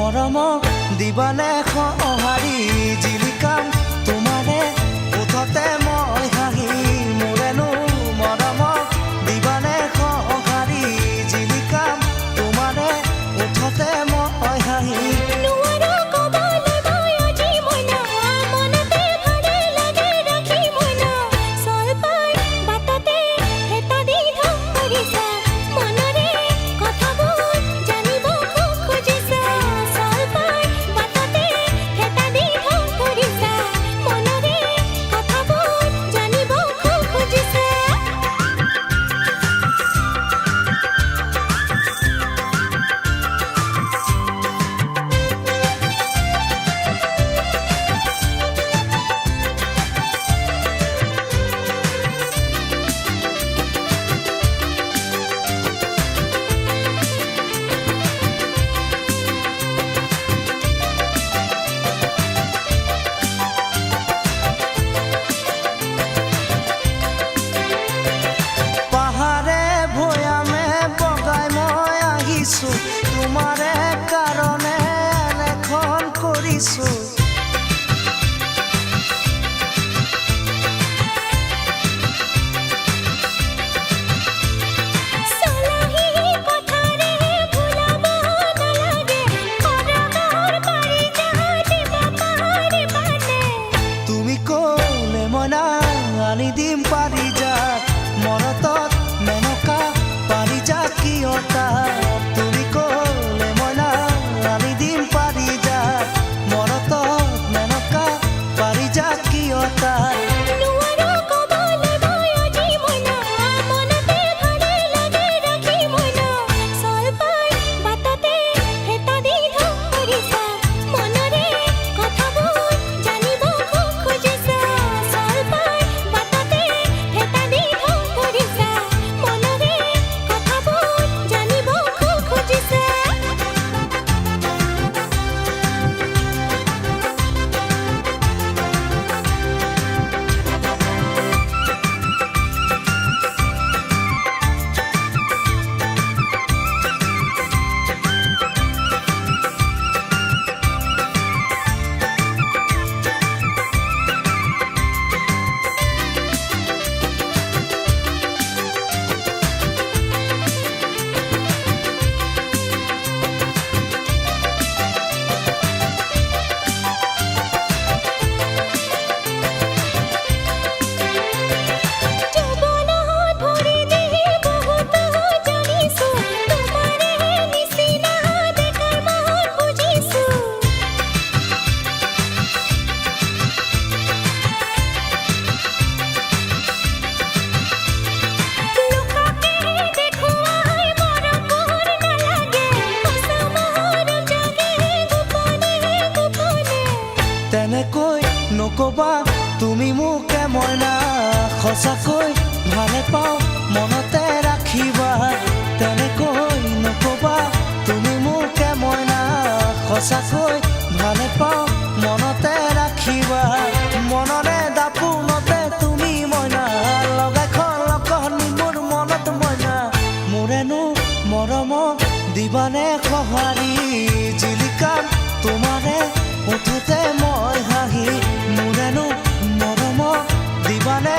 মৰমক দিবানে সঁহাৰি জিলিকাম তোমাৰে ওঠতে মই হাঁহি মোৰেনো মৰমক দিবানে সঁহাৰি জিলিকাম তোমাৰে ওঠতে মই হাঁহি তোমাৰে কাৰণে এখন কৰিছো তুমি ক'লে মনা আনি দিম পাৰি যা মৰতত মেনকা পাৰি যা কিয়তা তেনেকৈ নকবা তুমি মোকে মইনা সঁচাকৈ ভালে পাওঁ মনতে ৰাখিবা তেনেকৈ নকবা তুমি মোকে মইনা সঁচাকৈ ভালে পাওঁ মনতে ৰাখিবা মনৰে দাপোনতে তুমি মইনা লগাইখন লগনি মোৰ মনত মইনা মোৰেনো মৰমক দিবানে সঁহাৰি জিলিকাম তোমাৰে ওঠতে মই হাঁহি মোৰেনো মৰমক দিবানে